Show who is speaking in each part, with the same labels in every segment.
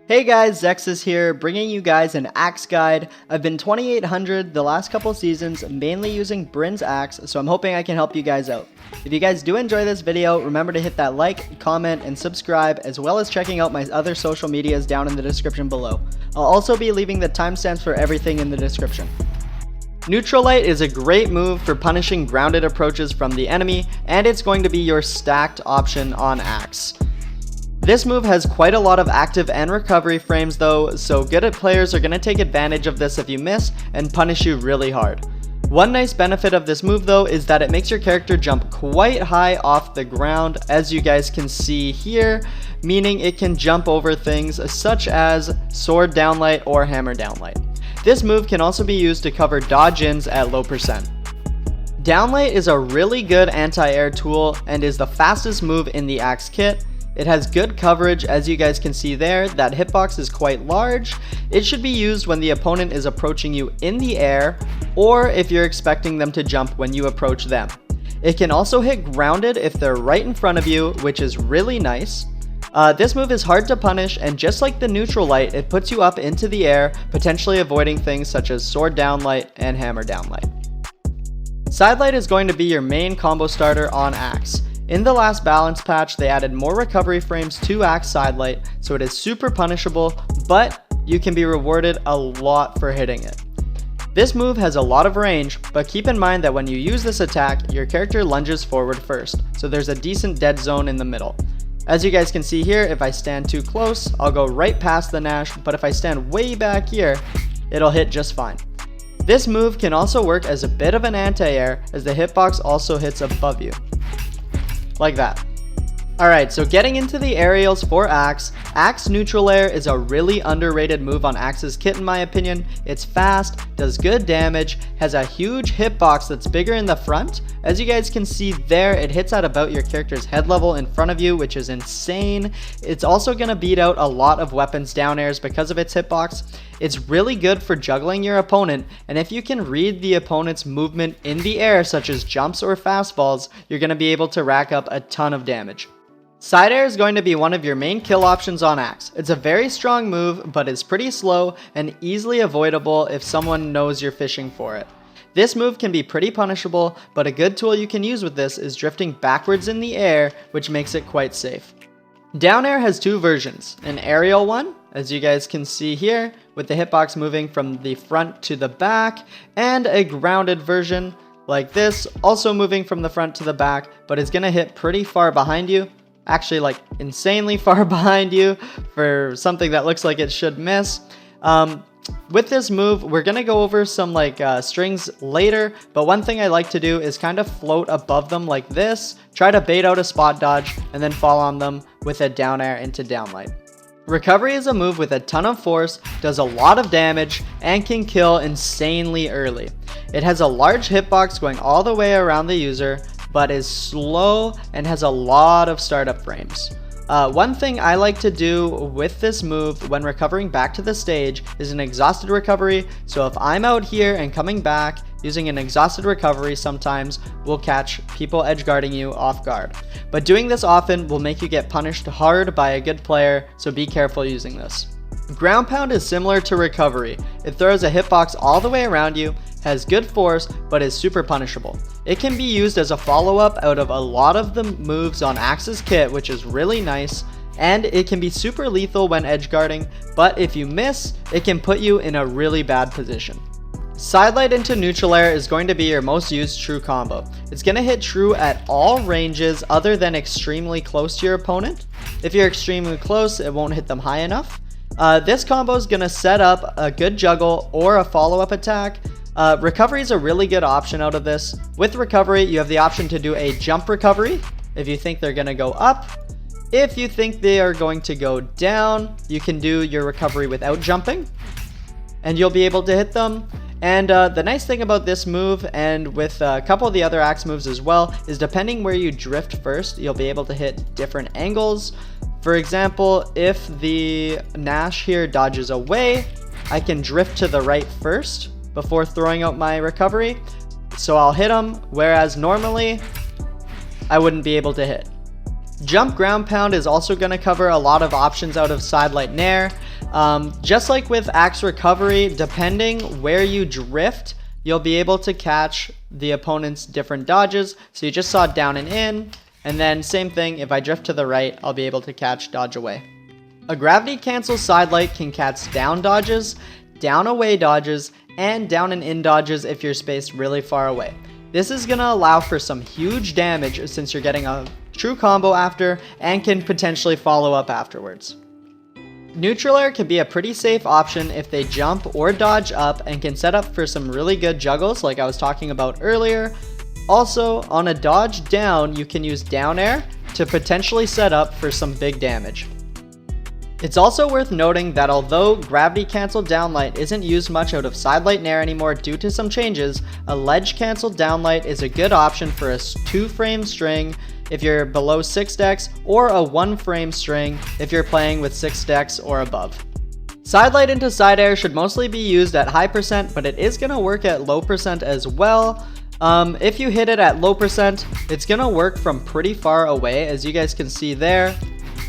Speaker 1: Hey guys, Zexis here, bringing you guys an axe guide. I've been 2800 the last couple seasons, mainly using Bryn's axe, so I'm hoping I can help you guys out. If you guys do enjoy this video, remember to hit that like, comment, and subscribe, as well as checking out my other social medias down in the description below. I'll also be leaving the timestamps for everything in the description. Neutral Light is a great move for punishing grounded approaches from the enemy, and it's going to be your stacked option on axe. This move has quite a lot of active and recovery frames though, so good at players are going to take advantage of this if you miss and punish you really hard. One nice benefit of this move though is that it makes your character jump quite high off the ground, as you guys can see here, meaning it can jump over things such as sword downlight or hammer downlight. This move can also be used to cover dodge-ins at low percent. Downlight is a really good anti-air tool and is the fastest move in the axe kit. It has good coverage, as you guys can see there. That hitbox is quite large. It should be used when the opponent is approaching you in the air, or if you're expecting them to jump when you approach them. It can also hit grounded if they're right in front of you, which is really nice. This move is hard to punish, and just like the neutral light, it puts you up into the air, potentially avoiding things such as sword downlight and hammer downlight. Sidelight is going to be your main combo starter on axe. In the last balance patch, they added more recovery frames to axe sidelight, so it is super punishable, but you can be rewarded a lot for hitting it. This move has a lot of range, but keep in mind that when you use this attack, your character lunges forward first, so there's a decent dead zone in the middle. As you guys can see here, if I stand too close, I'll go right past the Nash, but if I stand way back here, it'll hit just fine. This move can also work as a bit of an anti-air, as the hitbox also hits above you. Like that. Alright, so getting into the aerials for axe, axe neutral air is a really underrated move on axe's kit in my opinion. It's fast, does good damage, has a huge hitbox that's bigger in the front. As you guys can see there, it hits at about your character's head level in front of you, which is insane. It's also going to beat out a lot of weapons down airs because of its hitbox. It's really good for juggling your opponent, and if you can read the opponent's movement in the air, such as jumps or fastballs, you're going to be able to rack up a ton of damage. Side air is going to be one of your main kill options on axe. It's a very strong move, but it's pretty slow and easily avoidable if someone knows you're fishing for it. This move can be pretty punishable, but a good tool you can use with this is drifting backwards in the air, which makes it quite safe. Down air has two versions, an aerial one, as you guys can see here, with the hitbox moving from the front to the back, and a grounded version like this, also moving from the front to the back, but it's going to hit pretty far behind you. Actually, like insanely far behind you for something that looks like it should miss. With this move, we're gonna go over some strings later, but one thing I like to do is kind of float above them like this, try to bait out a spot dodge, and then fall on them with a down air into downlight. Recovery is a move with a ton of force, does a lot of damage, and can kill insanely early. It has a large hitbox going all the way around the user, but is slow and has a lot of startup frames. One thing I like to do with this move when recovering back to the stage is an exhausted recovery, so if I'm out here and coming back, using an exhausted recovery sometimes will catch people edgeguarding you off guard. But doing this often will make you get punished hard by a good player, so be careful using this. Ground Pound is similar to recovery. It throws a hitbox all the way around you, has good force, but is super punishable. It can be used as a follow-up out of a lot of the moves on Axe's kit, which is really nice, and it can be super lethal when edgeguarding, but if you miss, it can put you in a really bad position. Sidelight into neutral air is going to be your most used true combo. It's going to hit true at all ranges other than extremely close to your opponent. If you're extremely close, it won't hit them high enough. This combo is going to set up a good juggle or a follow-up attack. Recovery is a really good option out of this. With recovery, you have the option to do a jump recovery if you think they're going to go up. If you think they are going to go down, you can do your recovery without jumping, and you'll be able to hit them. And the nice thing about this move, and with a couple of the other axe moves as well, is depending where you drift first, you'll be able to hit different angles. For example, if the Nash here dodges away, I can drift to the right first before throwing out my recovery, so I'll hit him, whereas normally I wouldn't be able to hit. Jump Ground Pound is also going to cover a lot of options out of Slight Nair. Just like with axe recovery, depending where you drift, you'll be able to catch the opponent's different dodges. So you just saw down and in, and then same thing, if I drift to the right, I'll be able to catch dodge away. A gravity cancel side light can catch down dodges, down away dodges, and down and in dodges if you're spaced really far away. This is going to allow for some huge damage since you're getting a true combo after and can potentially follow up afterwards. Neutral air can be a pretty safe option if they jump or dodge up and can set up for some really good juggles like I was talking about earlier. Also, on a dodge down, you can use down air to potentially set up for some big damage. It's also worth noting that although gravity cancel downlight isn't used much out of Slight Nair anymore due to some changes, a ledge cancel downlight is a good option for a 2-frame string if you're below 6 decks, or a 1-frame string if you're playing with 6 decks or above. Side light into side air should mostly be used at high percent, but it is going to work at low percent as well. If you hit it at low percent, it's going to work from pretty far away, as you guys can see there.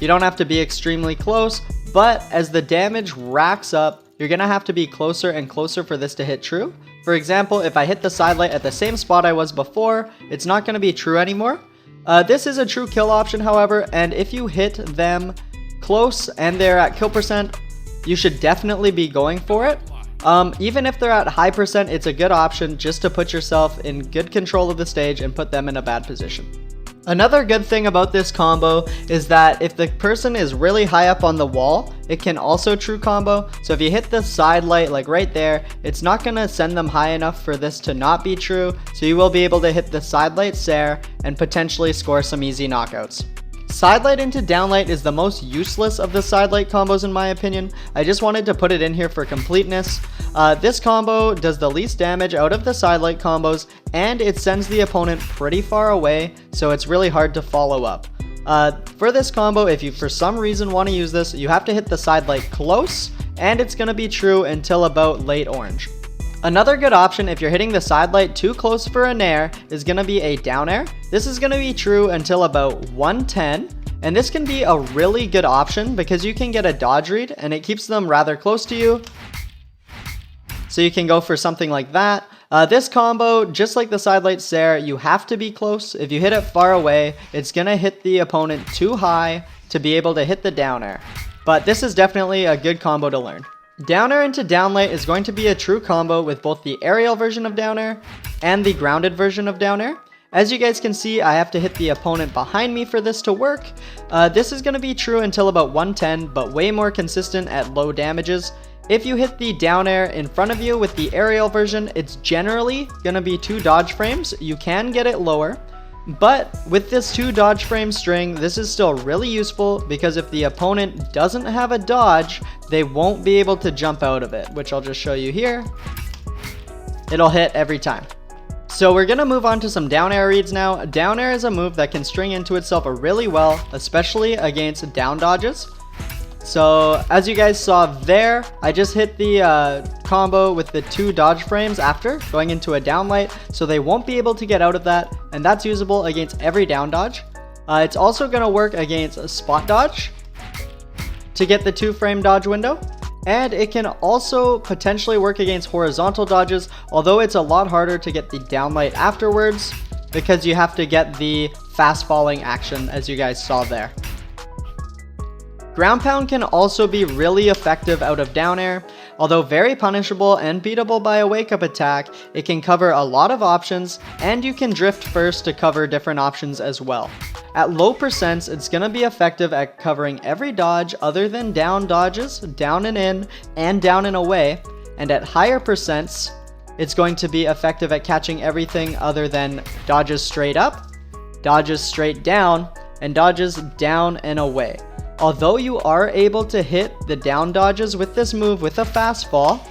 Speaker 1: You don't have to be extremely close, but as the damage racks up, you're going to have to be closer and closer for this to hit true. For example, if I hit the side light at the same spot I was before, it's not going to be true anymore. This is a true kill option, however, and if you hit them close and they're at kill percent, you should definitely be going for it. Even if they're at high percent, it's a good option just to put yourself in good control of the stage and put them in a bad position. Another good thing about this combo is that if the person is really high up on the wall, it can also true combo. So if you hit the side light like right there, it's not going to send them high enough for this to not be true. So you will be able to hit the side light Sair and potentially score some easy knockouts. Side light into downlight is the most useless of the side light combos in my opinion. I just wanted to put it in here for completeness. This combo does the least damage out of the side light combos, and it sends the opponent pretty far away, so it's really hard to follow up. For this combo, if you for some reason want to use this, you have to hit the side light close, and it's going to be true until about late orange. Another good option if you're hitting the side light too close for a nair is going to be a down air. This is going to be true until about 110, and this can be a really good option because you can get a dodge read and it keeps them rather close to you. So you can go for something like that. This combo, just like the side light Sair, you have to be close. If you hit it far away, it's going to hit the opponent too high to be able to hit the down air. But this is definitely a good combo to learn. Down air into downlight is going to be a true combo with both the aerial version of down air and the grounded version of down air. As you guys can see, I have to hit the opponent behind me for this to work. This is going to be true until about 110, but way more consistent at low damages. If you hit the down air in front of you with the aerial version, it's generally going to be 2 dodge frames. You can get it lower. But with this 2 dodge frame string, this is still really useful because if the opponent doesn't have a dodge, they won't be able to jump out of it, which I'll just show you here. It'll hit every time. So we're going to move on to some down air reads now. Down air is a move that can string into itself really well, especially against down dodges. So as you guys saw there, I just hit the combo with the 2 dodge frames after going into a downlight, so they won't be able to get out of that, and that's usable against every down dodge. It's also going to work against a spot dodge to get the 2-frame dodge window, and it can also potentially work against horizontal dodges, although it's a lot harder to get the downlight afterwards because you have to get the fast falling action as you guys saw there. Ground pound can also be really effective out of down air. Although very punishable and beatable by a wake up attack, it can cover a lot of options, and you can drift first to cover different options as well. At low percents, it's going to be effective at covering every dodge other than down dodges, down and in, and down and away, and at higher percents, it's going to be effective at catching everything other than dodges straight up, dodges straight down, and dodges down and away. Although you are able to hit the down dodges with this move with a fast fall,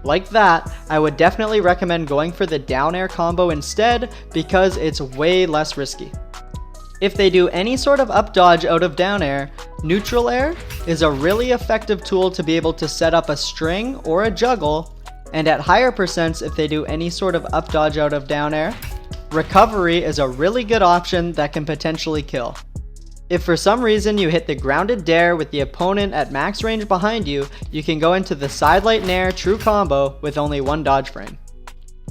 Speaker 1: like that, I would definitely recommend going for the down air combo instead because it's way less risky. If they do any sort of up dodge out of down air, neutral air is a really effective tool to be able to set up a string or a juggle, and at higher percents if they do any sort of up dodge out of down air, recovery is a really good option that can potentially kill. If for some reason you hit the grounded Dair with the opponent at max range behind you, you can go into the Slight Nair true combo with only one dodge frame.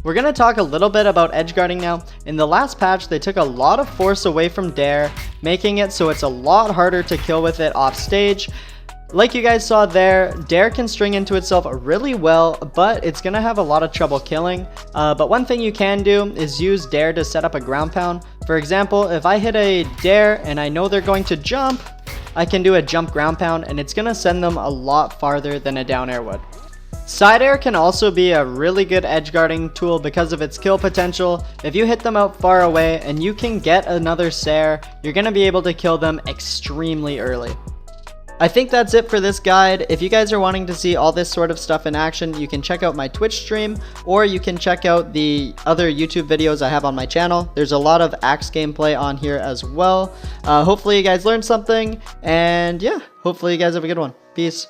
Speaker 1: We're going to talk a little bit about edge guarding now. In the last patch, they took a lot of force away from Dair, making it so it's a lot harder to kill with it off stage. Like you guys saw there, Dair can string into itself really well, but it's going to have a lot of trouble killing. But one thing you can do is use Dair to set up a ground pound. For example, if I hit a Dair and I know they're going to jump, I can do a jump ground pound and it's going to send them a lot farther than a down air would. Side air can also be a really good edge guarding tool because of its kill potential. If you hit them out far away and you can get another Sair, you're going to be able to kill them extremely early. I think that's it for this guide. If you guys are wanting to see all this sort of stuff in action, you can check out my Twitch stream, or you can check out the other YouTube videos I have on my channel. There's a lot of axe gameplay on here as well. Hopefully you guys learned something, and yeah, hopefully you guys have a good one. Peace.